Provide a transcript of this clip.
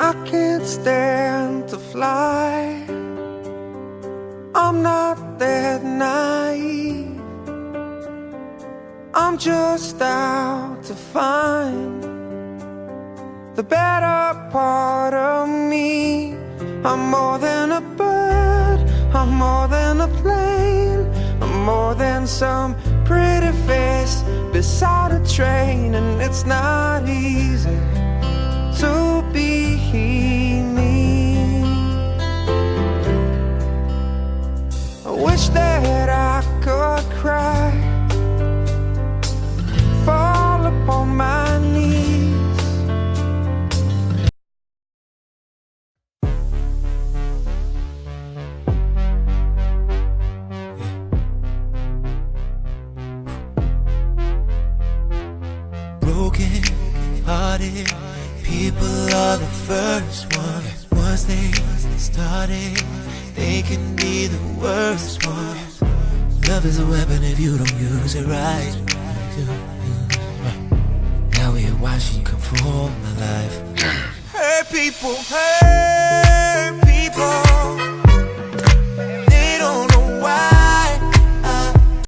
I can't stand to fly. I'm not that naive. I'm just out to find the better part of me. I'm more than a bird, I'm more than a plane, I'm more than some pretty face beside a train. And it's not easy to be me. I wish that I could cry, fall upon my knees. Broken hearted people are the first ones. Once they started, they can be the worst ones. Love is a weapon if you don't use it right. Now we're watching come for my life. Hey people, hey.